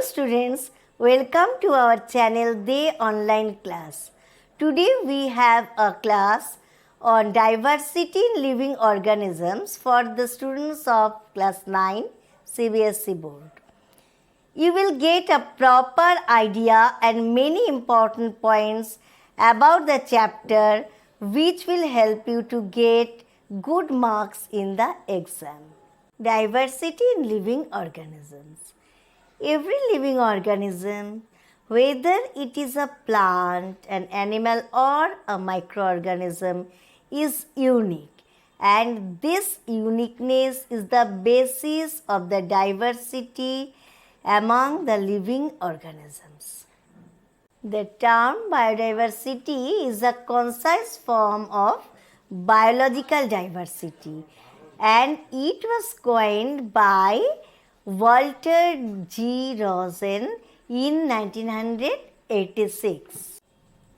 students, welcome to our channel Day Online Class. Today we have a class on diversity in living organisms for the students of class 9 CBSE board. You will get a proper idea and many important points about the chapter which will help you to get good marks in the exam. Diversity in living organisms. Every living organism, whether it is a plant, an animal or a microorganism, is unique, and this uniqueness is the basis of the diversity among the living organisms. The term biodiversity is a concise form of biological diversity, and it was coined by Walter G. Rosen in 1986.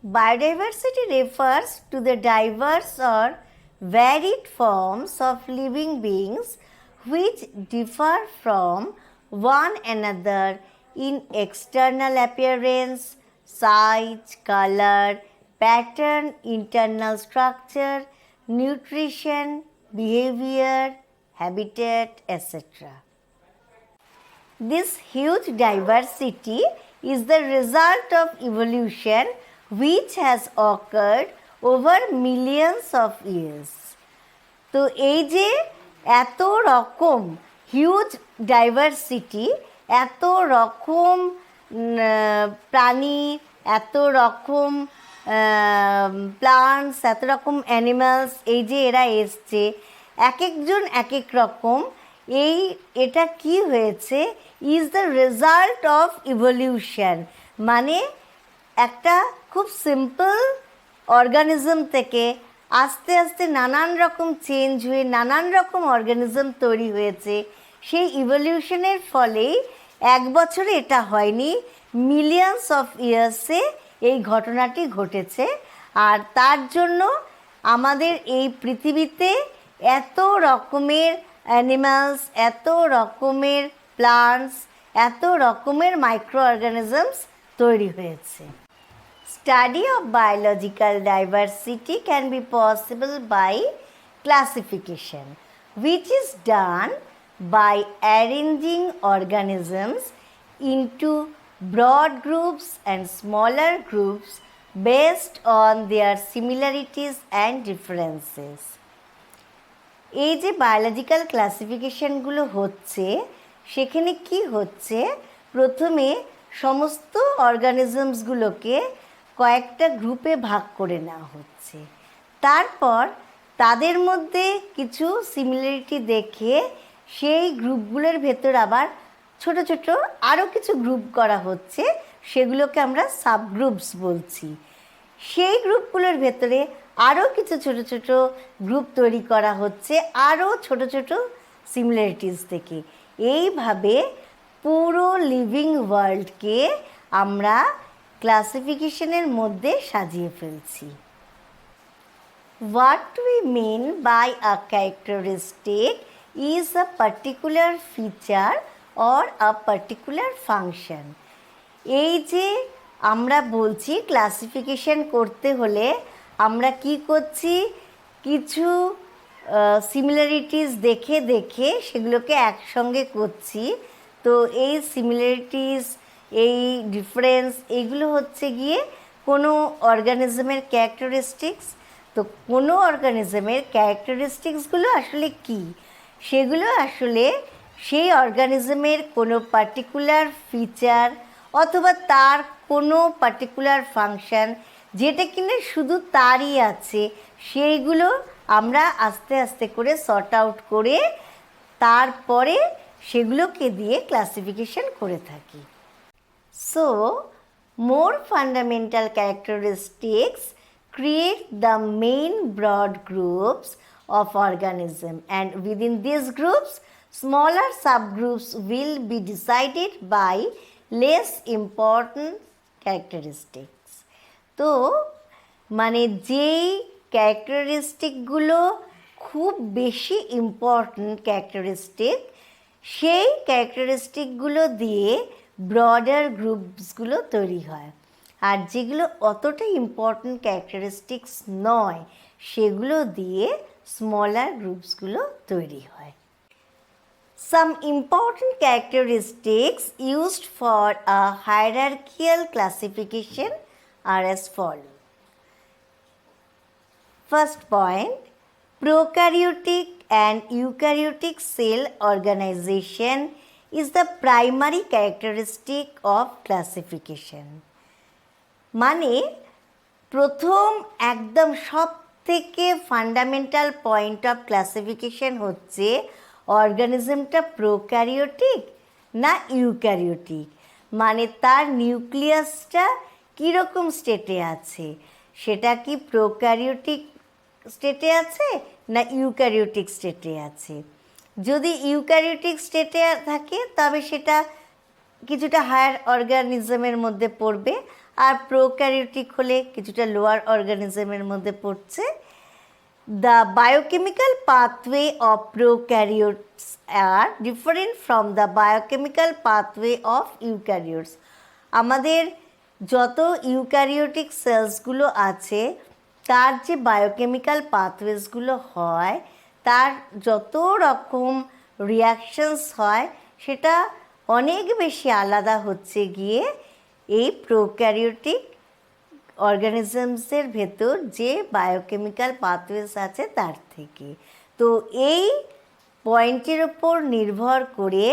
Biodiversity refers to the diverse or varied forms of living beings which differ from one another in external appearance, size, color, pattern, internal structure, nutrition, behavior, habitat, etc. This huge diversity is the result of evolution which has occurred over millions of years. তো এই যে এত রকম huge diversity, এত রকম প্রাণী, এত রকম প্লান্টস, এত রকম অ্যানিমালস, এই যে এরা এসছে এক একজন এক এক রকম, এটা কি হয়েছে is the result of evolution. মানে একটা খুব সিম্পল অর্গানিজম থেকে আস্তে আস্তে নানান রকম চেঞ্জ হয়ে নানান রকম অর্গানিজম তৈরি হয়েছে। সেই ইভলিউশনের ফলেই এক বছরে এটা হয়নি, মিলিয়নস অফ ইয়ার্সে এই ঘটনাটি ঘটেছে। আর তার জন্য আমাদের এই পৃথিবীতে এত রকমের অ্যানিমালস, এত রকমের প্লান্টস, এত রকমের মাইক্রো অর্গানিজমস তৈরি হয়েছে। Study of biological diversity can be possible by classification, which is done by arranging organisms into broad groups and smaller groups based on their similarities and differences. এই যে biological ক্লাসিফিকেশনগুলো হচ্ছে, সেখানে কি হচ্ছে, প্রথমে সমস্ত অর্গানিজমসগুলোকে কয়েকটা গ্রুপে ভাগ করে নেওয়া হচ্ছে। তারপর তাদের মধ্যে কিছু সিমিলারিটি দেখে সেই গ্রুপগুলোর ভেতর আবার ছোট ছোট আরও কিছু গ্রুপ করা হচ্ছে, সেগুলোকে আমরা সাবগ্রুপস বলছি। সেই গ্রুপগুলোর ভেতরে আরও কিছু ছোট ছোট গ্রুপ তৈরি করা হচ্ছে আরও ছোট ছোট সিমিলারিটিস থেকে। এইভাবে পুরো লিভিং ওয়ার্ল্ডকে আমরা ক্লাসিফিকেশনের মধ্যে সাজিয়ে ফেলছি। What we mean by a characteristic is a particular feature or a particular function. এই যে আমরা বলছি ক্লাসিফিকেশন করতে হলে আমরা কি করছি, কিছু সিমিলারিটিস দেখে দেখে সেগুলোকে একসঙ্গে করছি। তো এই সিমিলারিটিস, এই ডিফারেন্স, এইগুলো হচ্ছে গিয়ে কোনো অর্গানিজমের ক্যারেক্টারিস্টিক্স। তো কোনো অর্গানিজমের ক্যারেক্টারিস্টিক্সগুলো আসলে কি, সেগুলো আসলে সেই অর্গানিজমের কোনো পার্টিকুলার ফিচার অথবা তার কোনো পার্টিকুলার ফাংশন যেটা কিনা শুধু তারই আছে, সেইগুলো আমরা আস্তে আস্তে করে সর্ট আউট করে তারপরে সেগুলোকে দিয়ে ক্লাসিফিকেশন করে থাকি। So, more fundamental characteristics create the main broad groups of organism, and within these groups, smaller subgroups will be decided by less important characteristics. তো মানে যেই ক্যারেক্টারিস্টিকগুলো খুব বেশি ইম্পর্ট্যান্ট ক্যারেক্টারিস্টিক, সেই ক্যারেক্টারিস্টিকগুলো দিয়ে ব্রডার গ্রুপসগুলো তৈরি হয়, আর যেগুলো অতটা ইম্পর্ট্যান্ট ক্যারেক্টারিস্টিক্স নয় সেগুলো দিয়ে স্মলার গ্রুপসগুলো তৈরি হয়। Some important characteristics used for a hierarchical classification are as follows. First point, prokaryotic and eukaryotic cell organization is the primary characteristic of classification. মানে প্রথম একদম সব থেকে ফান্ডামেন্টাল পয়েন্ট অফ ক্লাসিফিকেশন হচ্ছে অর্গানিজমটা প্রোক্যারিওটিক না ইউক্যারিওটিক, মানে তার নিউক্লিয়াসটা কীরকম স্টেটে আছে, সেটা কি প্রোক্যারিওটিক স্টেটে আছে না ইউক্যারিওটিক স্টেটে আছে। যদি ইউক্যারিওটিক স্টেটে থাকে তবে সেটা কিছুটা হায়ার অর্গানিজমের মধ্যে পড়বে, আর প্রোক্যারিওটিক হলে কিছুটা লোয়ার অর্গানিজমের মধ্যে পড়ছে। The biochemical pathway of prokaryotes are different from the biochemical pathway of eukaryotes. আমাদের যত ইউক্যারিওটিক সেলসগুলো আছে তার যে বায়োকেমিক্যাল পাথওয়েজগুলো হয়, তার যত রকম রিয়াকশনস হয় সেটা অনেক বেশি আলাদা হচ্ছে গিয়ে এই প্রোক্যারিওটিক অর্গানিজমসের ভেতর যে বায়োকেমিক্যাল পাথওয়েজ আছে তার থেকে। তো এই পয়েন্টের ওপর নির্ভর করে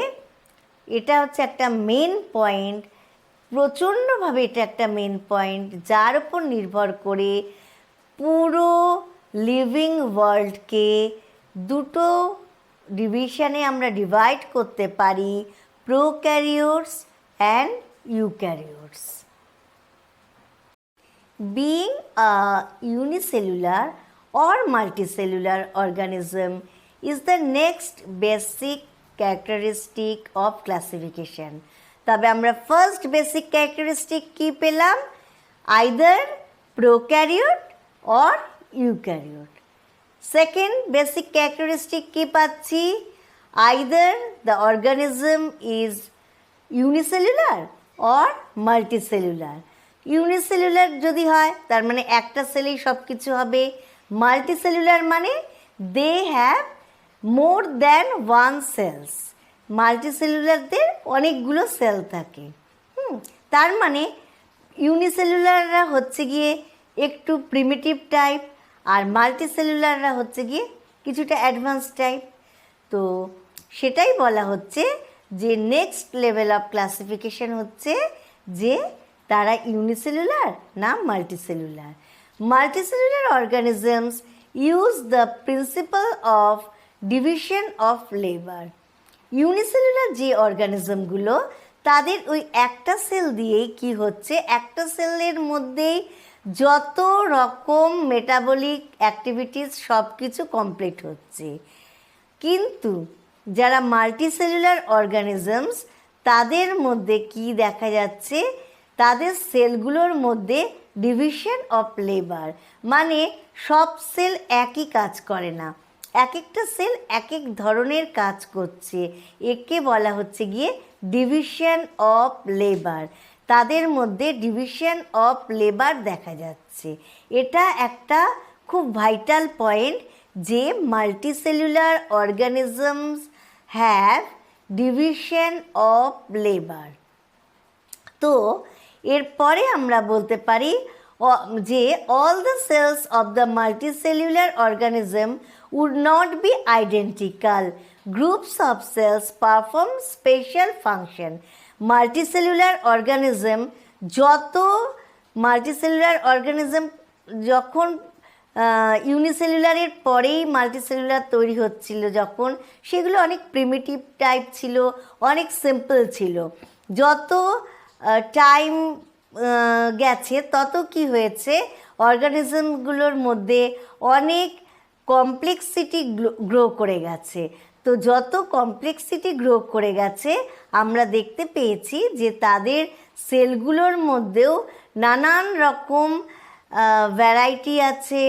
এটা হচ্ছে একটা মেন পয়েন্ট, প্রচণ্ডভাবে এটা একটা মেন পয়েন্ট যার উপর নির্ভর করে পুরো লিভিং ওয়ার্ল্ডকে দুটো ডিভিশনে আমরা ডিভাইড করতে পারি, prokaryotes and eukaryotes. Being a unicellular or multicellular organism is the next basic characteristic of classification. তবে আমরা ফার্স্ট বেসিক ক্যারেক্টারিস্টিক কি পেলাম? Either prokaryote or eukaryote. Second basic characteristic কি পাচ্ছি? Either the organism is unicellular or multicellular. Unicellular যদি হয় তার মানে একটা সেলেই সব কিছু হবে, মাল্টিসেলুলার মানে they have more than one cells, মাল্টিসেলুলারদের অনেকগুলো সেল থাকে। তার মানে ইউনিসেলুলাররা হচ্ছে গিয়ে একটু প্রিমিটিভ টাইপ, আর মাল্টিসেলুলাররা হচ্ছে গিয়ে কিছুটা অ্যাডভান্স টাইপ। তো সেটাই বলা হচ্ছে যে নেক্সট লেভেল অফ ক্লাসিফিকেশন হচ্ছে যে তারা ইউনিসেলুলার না multicellular. Multicellular organisms use the principal of division of labour. Unicellular যে অর্গানিজমগুলো তাদের ওই একটা সেল দিয়েই কি হচ্ছে, একটা সেলের মধ্যেই যত রকম মেটাবলিক অ্যাক্টিভিটিস সব কিছু কমপ্লিট হচ্ছে। কিন্তু যারা মাল্টিসেলুলার অর্গানিজমস তাদের মধ্যে কি দেখা যাচ্ছে, তাদের সেলগুলোর মধ্যে ডিভিশন অফ লেবার, মানে সব সেল একই কাজ করে না, এক একটা সেল এক এক ধরনের কাজ করছে, একে বলা হচ্ছে গিয়ে ডিভিশন অফ লেবার। তাদের মধ্যে ডিভিশন অফ লেবার দেখা যাচ্ছে। এটা একটা খুব ভাইটাল পয়েন্ট যে multicellular organisms have division of labour. তো এরপরে আমরা বলতে পারি যে all the cells of the multicellular organism would not be identical, groups of cells perform special function. Multicellular organism যখন ইউনিসেলুলারের পরেই মাল্টিসেলুলার তৈরি হচ্ছিল, যখন সেগুলো অনেক প্রিমিটিভ টাইপ ছিল, অনেক সিম্পল ছিল। যত টাইম গেছে তত কি হয়েছে, অর্গানিজমগুলোর মধ্যে অনেক কমপ্লেক্সিটি গ্রো করে গেছে। তো যত কমপ্লেক্সিটি গ্রো করে গেছে আমরা দেখতে পেয়েছি যে তাদের সেলগুলোর মধ্যেও নানান রকম ভ্যারাইটি আছে,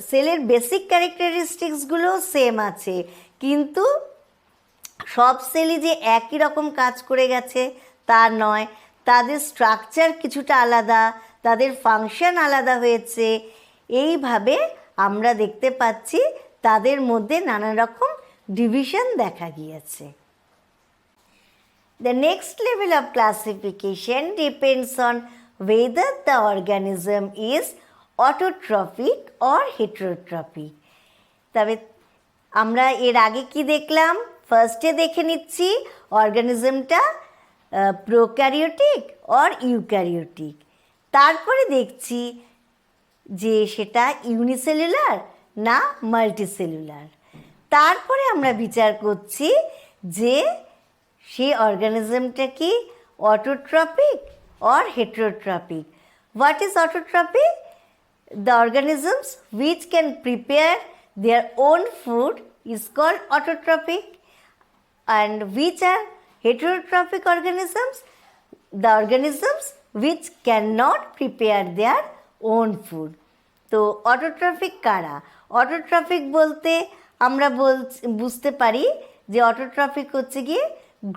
সেলের বেসিক ক্যারেক্টারিস্টিক্সগুলো সেম আছে, কিন্তু সব সেলই যে একই রকম কাজ করে গেছে তা নয়, তাদের স্ট্রাকচার কিছুটা আলাদা, তাদের ফাংশন আলাদা হয়েছে। এইভাবে আমরা দেখতে পাচ্ছি তাদের মধ্যে নানা রকম ডিভিশন দেখা গিয়েছে। The next level of classification depends on whether the organism is autotrophic or heterotrophic. তবে আমরা এর আগে কি দেখলাম? ফার্স্টে দেখে নিচ্ছি অর্গানিজমটা প্রোক্যারিওটিক অর ইউক্যারিওটিক। তারপরে দেখছি যে সেটা ইউনিসেলুলার না মাল্টিসেলুলার। তারপরে আমরা বিচার করছি যে সেই অর্গানিজমটা কি autotrophic or heterotrophic. What is autotrophic? The organisms which can prepare their own food is called autotrophic, and which are heterotrophic organisms? The organisms which cannot prepare their own food. তো autotrophic কারা? Autotrophic বলতে আমরা বুঝতে পারি যে autotrophic হচ্ছে গিয়ে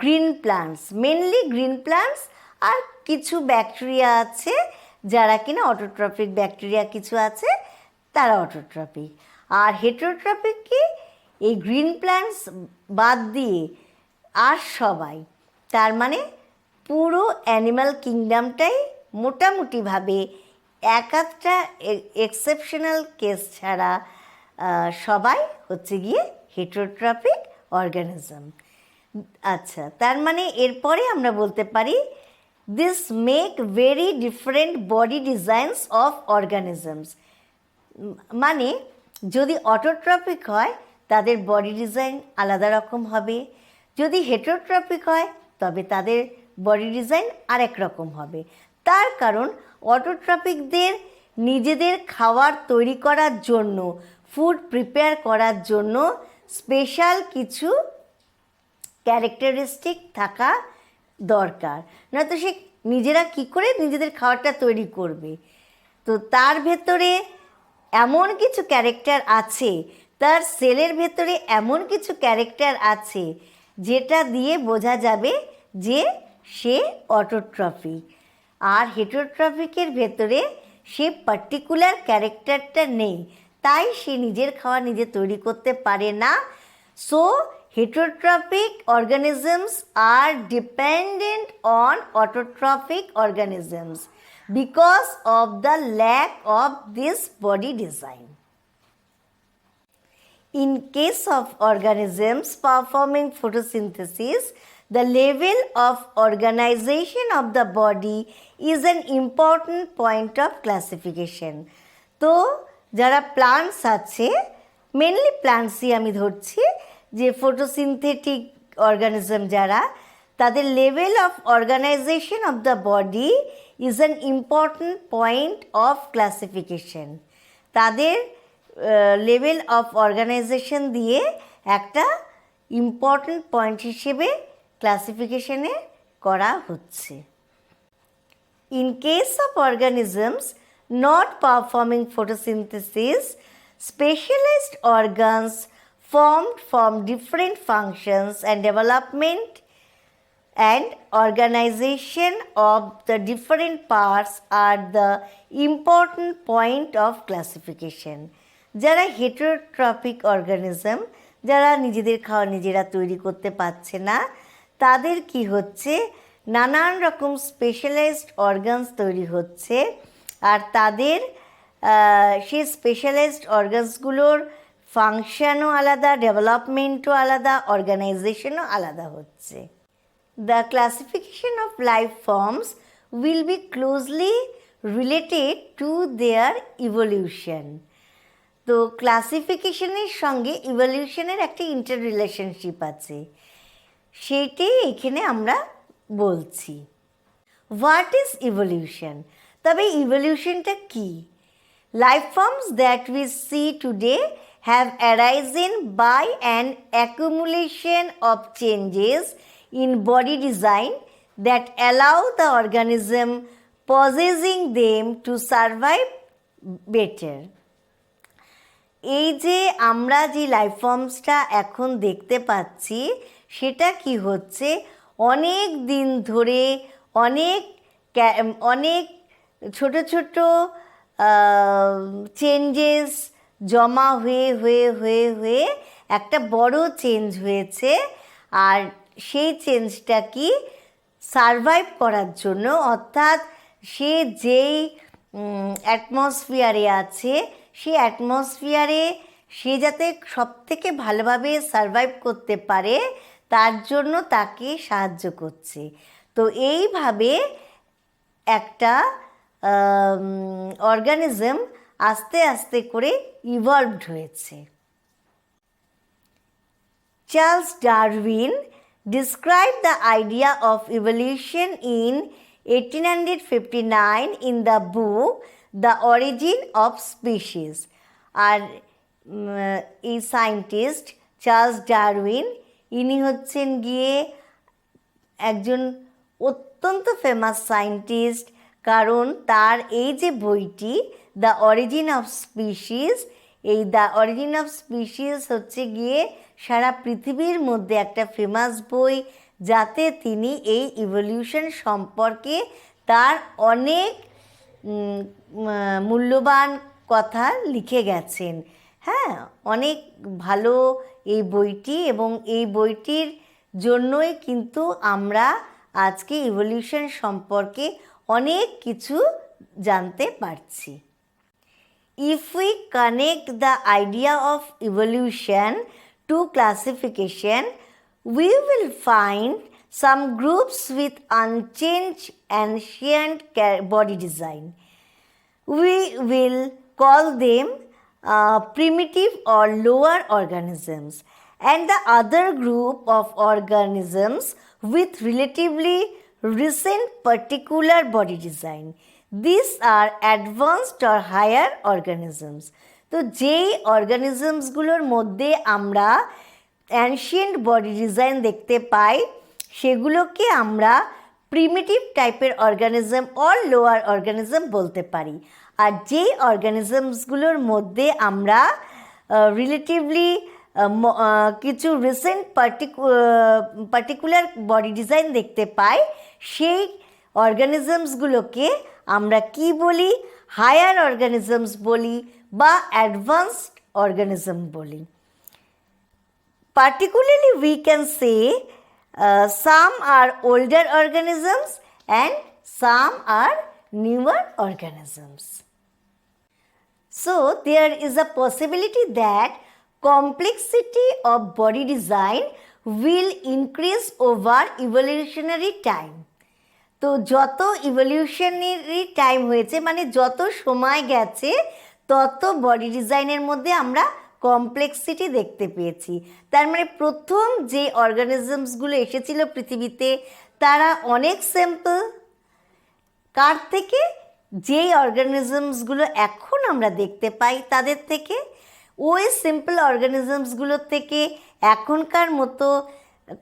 green plants, mainly green plants, আর কিছু ব্যাকটেরিয়া আছে যারা কিনা অটোট্রপিক ব্যাকটেরিয়া কিছু আছে, তারা অটোট্রপিক। আর হেটেরোট্রপিক কি? এই গ্রিন প্ল্যান্টস বাদ দিয়ে আর সবাই, তার মানে পুরো অ্যানিম্যাল কিংডমটাই মোটামুটিভাবে এক আধটা এক্সেপশনাল কেস ছাড়া সবাই হচ্ছে গিয়ে হেটেরোট্রপিক অর্গানিজম। আচ্ছা, তার মানে এরপরে আমরা বলতে পারি this make very different body designs of organisms. মানে যদি অটোট্রপিক হয় তাদের বডি ডিজাইন আলাদা রকম হবে, যদি হেটেরোট্রপিক হয় তবে তাদের বডি ডিজাইন আরেক রকম হবে। তার কারণ অটোট্রপিকদের নিজেদের খাবার তৈরি করার জন্য, ফুড প্রিপেয়ার করার জন্য স্পেশাল কিছু ক্যারেক্টারিস্টিক থাকা দরকার, নয়তো সে নিজেরা কী করে নিজেদের খাবারটা তৈরি করবে। তো তার ভেতরে এমন কিছু ক্যারেক্টার আছে, তার সেলের ভেতরে এমন কিছু ক্যারেক্টার আছে যেটা দিয়ে বোঝা যাবে যে সে অটোট্রপিক। আর হেটেরোট্রপিকের ভেতরে সে পার্টিকুলার ক্যারেক্টারটা নেই, তাই সে নিজের খাওয়া নিজে তৈরি করতে পারে না। So heterotrophic organisms are dependent on autotrophic organisms because of the lack of this body design. In case of organisms performing photosynthesis, the level of organization of the body is an important point of classification. তো যারা plants আছে, mainly প্লান্টসই আমি ধরছি, যে photosynthetic organism যারা, তাদের level of organization of the body is an important point of classification. তাদের level of organization দিয়ে একটা ইম্পর্ট্যান্ট পয়েন্ট হিসেবে ক্লাসিফিকেশনে করা হচ্ছে। In case of organisms not performing photosynthesis, specialized organs formed from different functions and development and organization of the different parts are the important point of classification. যারা হেটেরোট্রপিক organism, যারা নিজেদের খাওয়া নিজেরা তৈরি করতে পারছে না, তাদের কি হচ্ছে, নানান রকম স্পেশালাইজড অর্গানস তৈরি হচ্ছে, আর তাদের সেই স্পেশালাইজড অর্গানসগুলোর ফাংশনও আলাদা, ডেভেলপমেন্টও আলাদা, অর্গানাইজেশনও আলাদা হচ্ছে। The classification of life forms will be closely related to their evolution. তো ক্লাসিফিকেশনের সঙ্গে ইভলিউশনের একটা ইন্টার রিলেশনশিপ আছে, সেইটাই এখানে আমরা বলছি। What is evolution? তবে ইভলিউশনটা কী? Life forms that we see today have arisen by an accumulation of changes in body design that allow the organism possessing them to survive better. এই যে আমরা যে লাইফ ফর্মসটা এখন দেখতে পাচ্ছি, সেটা কি হচ্ছে, অনেক দিন ধরে অনেক অনেক ছোট ছোট চেঞ্জেস জমা হয়ে হয়ে হয়ে হয়ে একটা বড় চেঞ্জ হয়েছে। আর সেই চেঞ্জটা কি, সারভাইভ করার জন্য, অর্থাৎ সে যেই অ্যাটমসফিয়ারে আছে সেই অ্যাটমসফিয়ারে সে যাতে সবথেকে ভালোভাবে সারভাইভ করতে পারে তার জন্য তাকে সাহায্য করছে। তো এইভাবে একটা অর্গানিজম আস্তে আস্তে করে ইভলভড হয়েছে। Charles Darwin described the idea of evolution in 1859 in the book The Origin of Species. আর এই সায়েন্টিস্ট চার্লস ডারউইন, ইনি হচ্ছেন গিয়ে একজন অত্যন্ত ফেমাস সায়েন্টিস্ট, কারণ তার এই যে বইটি দ্য অরিজিন অফ স্পিসিস, এই দ্য অরিজিন অফ স্পিসিস হচ্ছে গিয়ে সারা পৃথিবীর মধ্যে একটা ফেমাস বই, যাতে তিনি এই ইভলিউশন সম্পর্কে তার অনেক মূল্যবান কথা লিখে গেছেন। হ্যাঁ, অনেক ভালো এই বইটি, এবং এই বইটির জন্যই কিন্তু আমরা আজকে ইভলিউশন সম্পর্কে অনেক কিছু জানতে পারছি। If we connect the idea of evolution to classification, we will find some groups with unchanged ancient body design. We will call them primitive or lower organisms, and the other group of organisms with relatively recent particular body design. These are advanced or higher organisms. তো যেই অর্গানিজমসগুলোর মধ্যে আমরা ancient body design দেখতে পাই সেগুলোকে আমরা primitive টাইপের organism or lower organism বলতে পারি। আর যেই অর্গানিজমসগুলোর মধ্যে আমরা রিলেটিভলি কিছু রিসেন্ট পার্টিকুলার বডি ডিজাইন দেখতে পাই, সেই অর্গানিজমসগুলোকে আমরা কি বলি, হায়ার অর্গানিজমস বলি বা অ্যাডভান্সড অর্গানিজম বলি। Particularly we can say some are older organisms and some are newer organisms. So there is a possibility that complexity of body design will increase over evolutionary time. তো যত evolutionary time হয়েছে, মানে যত সময় গেছে, তত body ডিজাইনের মধ্যে আমরা কমপ্লেক্সিটি দেখতে পেয়েছি। তার মানে প্রথম যে অর্গানিজমসগুলো এসেছিল পৃথিবীতে তারা অনেক সিম্পল, কার থেকে, যেই অর্গানিজমসগুলো এখন আমরা দেখতে পাই তাদের থেকে। ওই সিম্পল অর্গানিজমসগুলোর থেকে এখনকার মতো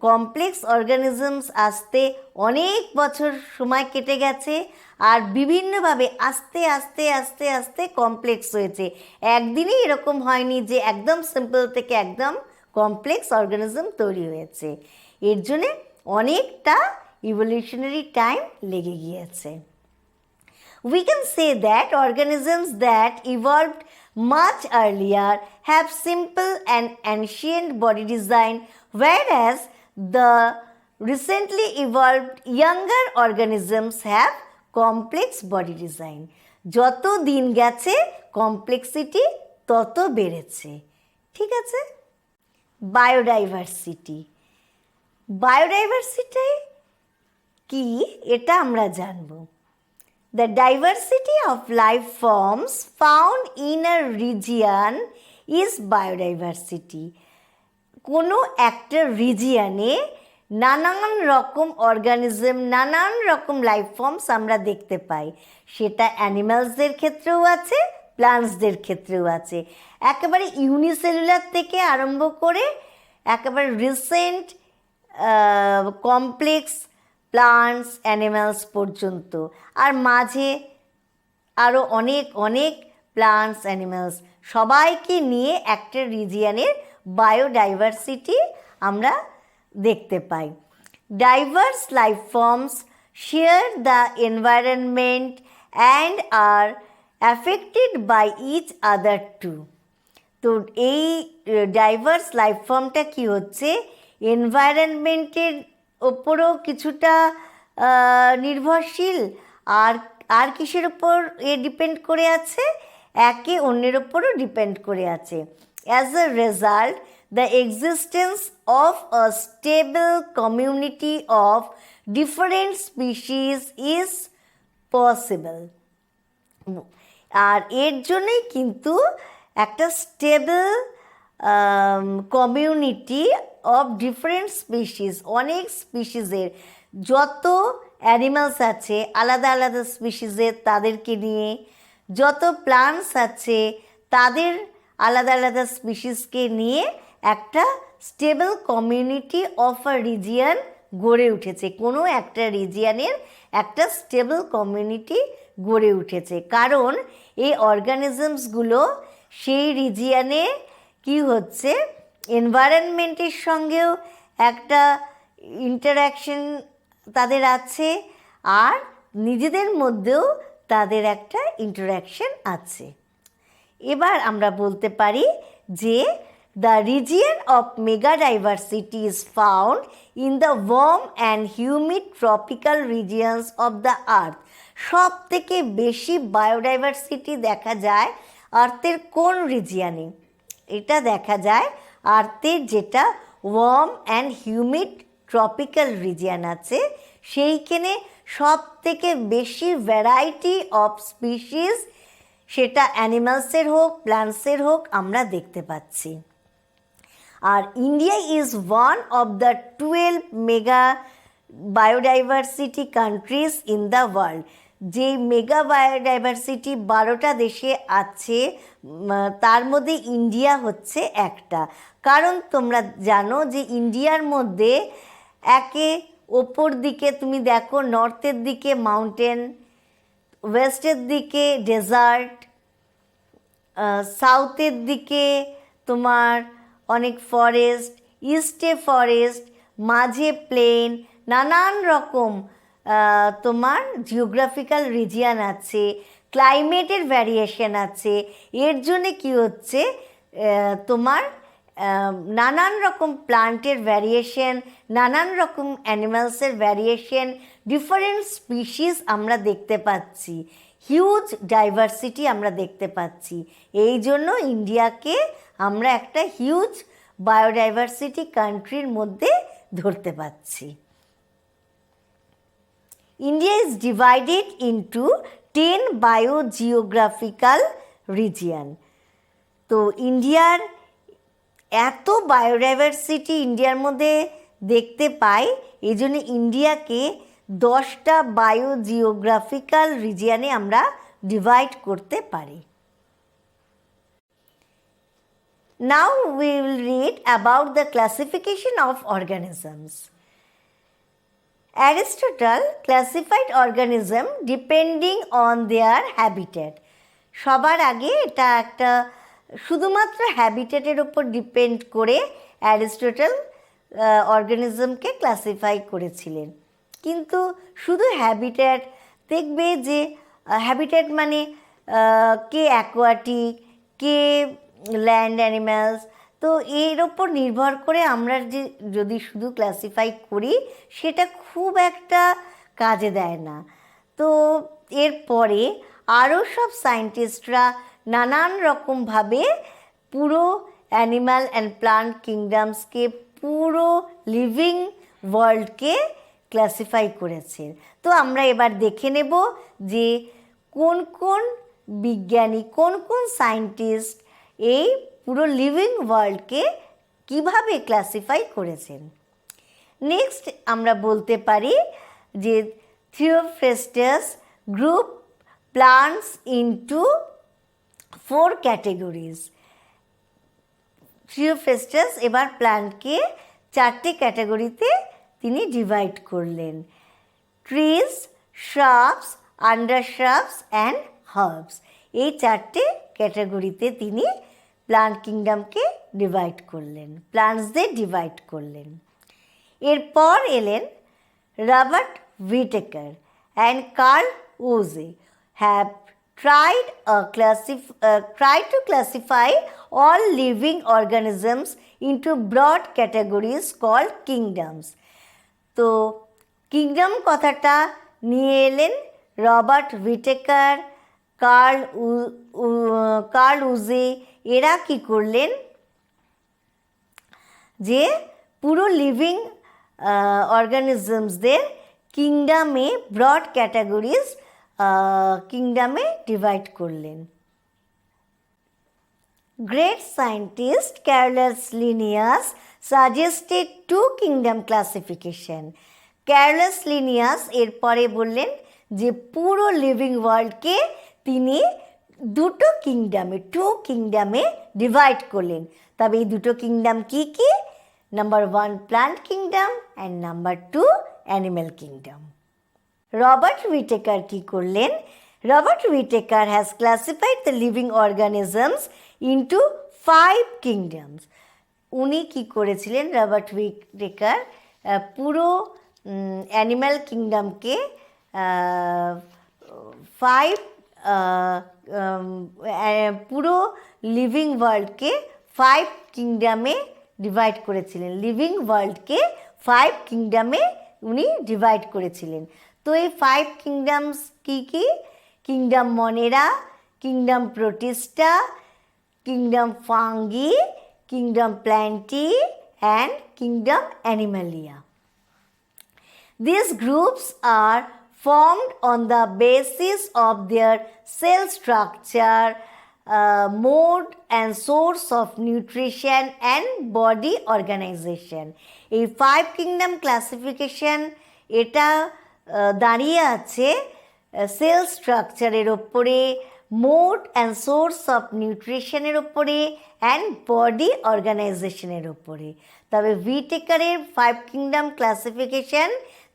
কমপ্লেক্স অর্গানিজমস আসতে অনেক বছর সময় কেটে গেছে, আর বিভিন্নভাবে আস্তে আস্তে আস্তে আস্তে কমপ্লেক্স হয়েছে। একদিনই এরকম হয়নি যে একদম সিম্পল থেকে একদম কমপ্লেক্স অর্গানিজম তৈরি হয়েছে, এর জন্যে অনেকটা ইভলিউশনারি টাইম লেগে গিয়েছে। We can say that organisms that evolved much earlier have simple and ancient body design, whereas the recently evolved younger organisms have complex body design. যত দিন গেছে কমপ্লেক্সিটি তত বেড়েছে। ঠিক আছে? বায়োডাইভার্সিটি। বায়োডাইভার্সিটি কি এটা আমরা জানবো। The diversity of life forms found in a region is biodiversity. কোনো একটা রিজিয়নে নানান রকম অর্গানিজম, নানান রকম লাইফ ফর্মস আমরা দেখতে পাই। সেটা অ্যানিমালসদের ক্ষেত্রেও আছে, প্লান্টসদের ক্ষেত্রেও আছে। একেবারে ইউনিসেলুলার থেকে আরম্ভ করে একেবারে রিসেন্ট কমপ্লেক্স প্লান্টস, অ্যানিমালস পর্যন্ত, আর মাঝে আরও অনেক অনেক প্লান্টস, অ্যানিমালস সবাইকে নিয়ে একটা রিজিয়নের বায়োডাইভার্সিটি আমরা দেখতে পাই। Diverse life forms share the environment and are affected by each other too. তো এই ডাইভার্স লাইফ ফর্মটা কী হচ্ছে, এনভায়রনমেন্টের ওপরও কিছুটা নির্ভরশীল, আর আর কিসের ওপর ডিপেন্ড করে আছে, একে অন্যের ওপরও ডিপেন্ড করে আছে। As a result the existence of a stable community of different species is possible. আর এর জন্যই কিন্তু একটা stable community of different species, অনেক স্পিসিসের যত অ্যানিমালস আছে আলাদা আলাদা স্পিসিসের তাদেরকে নিয়ে, যত প্লান্টস আছে তাদের আলাদা আলাদা স্পিসিসকে নিয়ে একটা stable community of a region গড়ে উঠেছে। কোনো একটা রিজিয়নের একটা স্টেবল কমিউনিটি গড়ে উঠেছে, কারণ এই অর্গানিজমসগুলো সেই রিজিয়নে কি হচ্ছে, এনভায়রনমেন্টের সঙ্গেও একটা ইন্টারাকশন তাদের আছে, আর নিজেদের মধ্যেও তাদের একটা ইন্টারাকশন আছে। এবার আমরা বলতে পারি যে the region of megadiversity is found in the warm and humid tropical regions of the earth. সব থেকে বেশি বায়োডাইভার্সিটি দেখা যায় আর্থের কোন রিজিয়নে? এটা দেখা যায় আর্থের যেটা worm and humid tropical region আছে, সেইখানে সব থেকে বেশি ভ্যারাইটি অফ স্পিসিস, সেটা অ্যানিমালসের হোক প্ল্যান্টসের হোক, আমরা দেখতে পাচ্ছি। আর India is one of the 12 mega biodiversity countries in the world. যে মেগা বায়োডাইভার্সিটি 12টা দেশে আছে, তার মধ্যে ইন্ডিয়া হচ্ছে একটা। কারণ তোমরা জানো যে ইন্ডিয়ার মধ্যে একে ওপর দিকে তুমি দেখো, নর্থের দিকে মাউন্টেন, ওয়েস্টের দিকে ডেজার্ট, সাউথের দিকে তোমার অনেক ফরেস্ট, ইস্টে ফরেস্ট, মাঝে প্লেন, নানান রকম তোমার জিওগ্রাফিক্যাল রিজিয়ন আছে, ক্লাইমেটের ভ্যারিয়েশন আছে। এর জন্যে কী হচ্ছে, তোমার নানান রকম প্লান্টের ভ্যারিয়েশন, নানান রকম অ্যানিমালসের ভ্যারিয়েশন, ডিফারেন্ট স্পিসিস আমরা দেখতে পাচ্ছি, হিউজ ডাইভার্সিটি আমরা দেখতে পাচ্ছি। এই জন্য ইন্ডিয়াকে আমরা একটা হিউজ বায়োডাইভার্সিটি কান্ট্রির মধ্যে ধরতে পাচ্ছি। India is divided into 10 biogeographical region. তো ইন্ডিয়ার এত বায়োডাইভার্সিটি ইন্ডিয়ার মধ্যে দেখতে পাই, এই জন্য ইন্ডিয়াকে 10টা বায়োজিওগ্রাফিক্যাল রিজিয়নে আমরা ডিভাইড করতে পারি। Now we will read about the classification of organisms. Aristotle classified organism depending on their habitat. সবার আগে এটা একটা শুধুমাত্র হ্যাবিটেটের ওপর ডিপেন্ড করে অ্যারিস্টটল অর্গানিজমকে ক্লাসিফাই করেছিলেন। কিন্তু শুধু হ্যাবিটেট, দেখবে যে হ্যাবিটেট মানে কে অ্যাকোয়াটিক, কে ল্যান্ড অ্যানিম্যালস, তো এর ওপর নির্ভর করে আমরা যদি শুধু ক্লাসিফাই করি সেটা খুব একটা কাজে দেয় না। তো এরপরে আরও সব সায়েন্টিস্টরা নানান রকমভাবে পুরো অ্যানিম্যাল অ্যান্ড প্লান্ট কিংডমসকে, পুরো লিভিং ওয়ার্ল্ডকে ক্লাসিফাই করেছেন। তো আমরা এবার দেখে নেব যে কোন কোন বিজ্ঞানী, কোন কোন সায়েন্টিস্ট এই পুরো লিভিং ওয়ার্ল্ডকে কিভাবে ক্লাসিফাই করেছেন। নেক্সট আমরা বলতে পারি যে থিওফ্রেস্টাস গ্রুপ প্লান্টস ইনটু 4 ক্যাটেগরিজ। থিওফ্রেস্টাস এবার প্লান্টকে 4টে ক্যাটাগরিতে তিনি ডিভাইড করলেন: ট্রিজ, শ্রাবস, আন্ডারশ্রাবস অ্যান্ড হার্বস। এই 4টে ক্যাটাগরিতে তিনি প্লান্ট কিংডমকে ডিভাইড করলেন, প্লান্টসদের ডিভাইড করলেন। এরপর এলেন Robert Whittaker and Carl Woese have tried to classify all living organisms into broad categories called kingdoms. তো কিংডম কথাটা নিয়ে এলেন রবার্ট হুইটেকার, কার্ল উজে। এরা কি করলেন যে পুরো লিভিং অর্গানিজমসদের কিংডমে ব্রড ক্যাটাগরিজ কিংডমে ডিভাইড করলেন। Great scientist Carolus Linnaeus suggested two kingdom classification. Carolus Linnaeus এরপরে বললেন যে পুরো লিভিং ওয়ার্ল্ডকে তিনি দুটো কিংডমে ডিভাইড করলেন। তবে এই দুটো কিংডম কি কি? Number 1 plant kingdom and number 2 animal kingdom. Robert Whitaker কি করলেন? Robert Whitaker has classified the living organisms into 5 kingdoms. উনি কি করেছিলেন? রবার্ট হুইটেকার পুরো অ্যানিম্যাল কিংডমকে 5 পুরো লিভিং ওয়ার্ল্ডকে 5 কিংডমে ডিভাইড করেছিলেন। লিভিং ওয়ার্ল্ডকে 5 কিংডমে উনি ডিভাইড করেছিলেন। তো এই 5 কিংডমস কি কি? Kingdom মনেরা, kingdom Protista, kingdom fungi, kingdom plenty and kingdom Animalia. These groups are formed on the basis of their cell structure, mode and source of nutrition and body organization. এই 5 kingdom classification এটা দাঁড়িয়ে আছে sell স্ট্রাকচারের ওপরে, mode and source of নিউট্রিশনের ওপরে and body অর্গানাইজেশনের ওপরে। তবে হুইটেকারের 5 কিংডম ক্লাসিফিকেশন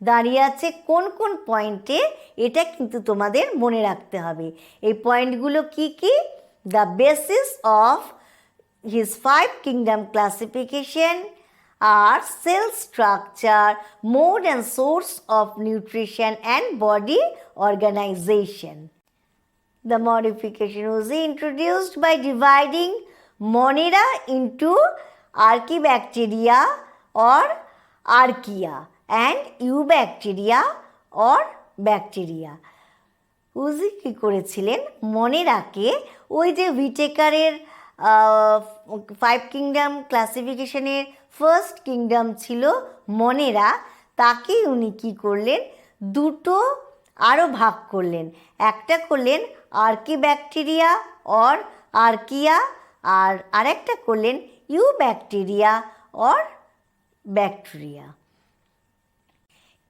দাঁড়িয়ে আছে কোন কোন পয়েন্টে, এটা কিন্তু তোমাদের মনে রাখতে হবে। এই পয়েন্টগুলো কি কি? The basis of his 5 kingdom classification আর cell structure, mode and source of nutrition and body organization. The modification was introduced by dividing Monera into Archaebacteria or Archaea and Eubacteria or Bacteria. উজি কী করেছিলেন? মনেরাকে ওই যে হুইটেকারের 5 kingdom ক্লাসিফিকেশনের first kingdom ছিল মনেরা, তাকে উনি কী করলেন? দুটো আরও ভাগ করলেন। একটা করলেন আর্কিব্যাকটেরিয়া অর আর্কিয়া, আর আরেকটা করলেন eubacteria or bacteria.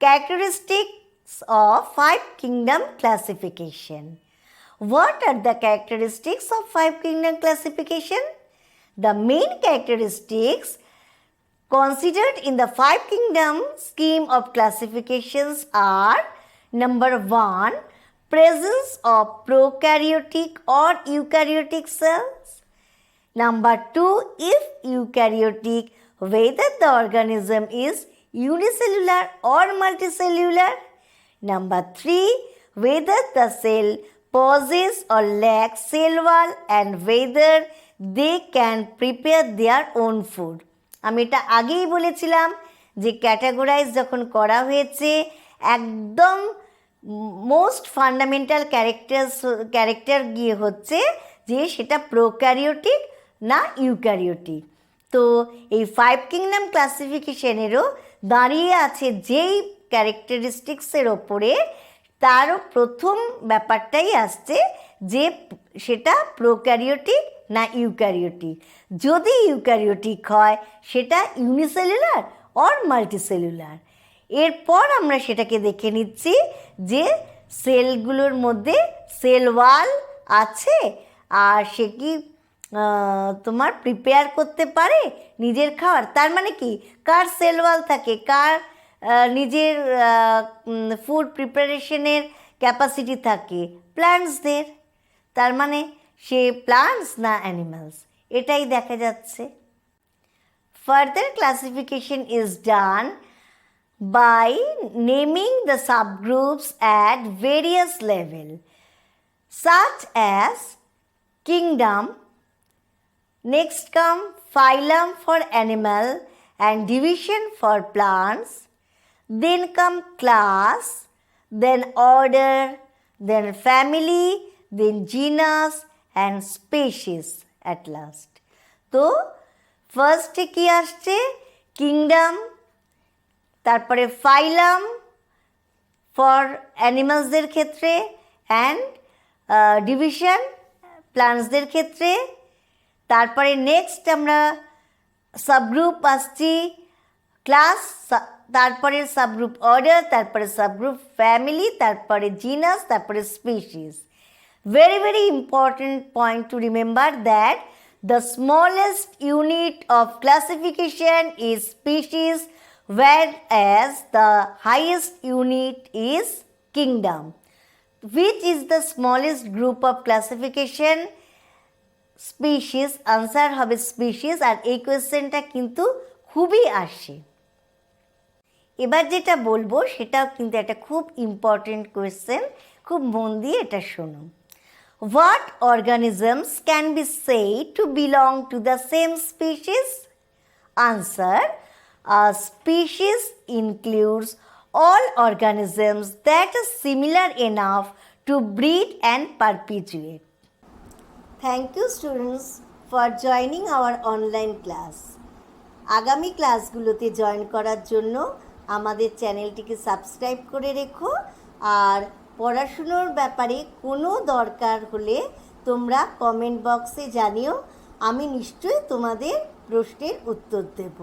Characteristics of 5 kingdom classification. What are the characteristics of 5 kingdom classification? The main characteristics considered in the 5 kingdom scheme of classifications are: number 1, presence of prokaryotic or eukaryotic cells. Number 2, if eukaryotic, whether the organism is unicellular or multicellular. Number 3, whether the cell possess or lacks cell wall and whether they can prepare their own food. আমি এটা আগেই বলেছিলাম যে categorise যখন করা হয়েছে, একদম most fundamental character গিয়ে হচ্ছে যে সেটা প্রোক্যারিওটিক না ইউক্যারিওটিক। তো এই 5 কিংডম ক্লাসিফিকেশনেরও দাঁড়িয়ে আছে যেই ক্যারেক্টারিস্টিক্সের ওপরে, তারও প্রথম ব্যাপারটাই আসছে যে সেটা প্রোক্যারিওটিক না ইউক্যারিওটিক। যদি ইউক্যারিওটিক হয় সেটা ইউনিসেলুলার অর মাল্টিসেলুলার। এরপর আমরা সেটাকে দেখে নিচ্ছি যে সেলগুলোর মধ্যে সেল ওয়াল আছে, আর সে কি তোমার প্রিপেয়ার করতে পারে নিজের খাবার। তার মানে কি, কার সেল ওয়াল থাকে, কার নিজের ফুড প্রিপারেশনের ক্যাপাসিটি থাকে? প্ল্যান্টসদের। তার মানে সে প্ল্যান্টস না অ্যানিমালস, এটাই দেখা যাচ্ছে। Further classification is done by naming the subgroups at various levels, such as kingdom. Next come phylum for animal and division for plants. Then come class, then order, then family, then genus and species at last. তো ফার্স্টে কি আসছে? Kingdom, তারপরে ফাইলাম for অ্যানিমালসদের ক্ষেত্রে and division প্লান্টসদের ক্ষেত্রে। তারপরে next আমরা subgroup আসছি ক্লাস, তারপরে সাবগ্রুপ অর্ডার, তারপরে সাবগ্রুপ ফ্যামিলি, তারপরে জিনাস, তারপরে species. Very, very important point to remember that the smallest unit of classification is species, whereas the highest unit is kingdom. Which is the smallest group of classification? Species. Answer হবে species। আর এই কোয়েশ্চেনটা কিন্তু খুবই আসে। এবার যেটা বলবো সেটাও কিন্তু একটা খুব ইম্পর্টেন্ট কোয়েশ্চেন, খুব মন দিয়ে এটা শোনো। What organisms can be said to belong to the same species? Answer: a species includes all organisms that are similar enough to breed and perpetuate. Thank you students for joining our online class. আগামী ক্লাসগুলোতে join করার জন্য আমাদের চ্যানেলটিকে subscribe করে রেখো। আর পড়াশুনোর ব্যাপারে কোনো দরকার হলে তোমরা কমেন্ট বক্সে জানিও, আমি নিশ্চয়ই তোমাদের প্রশ্নের উত্তর দেব।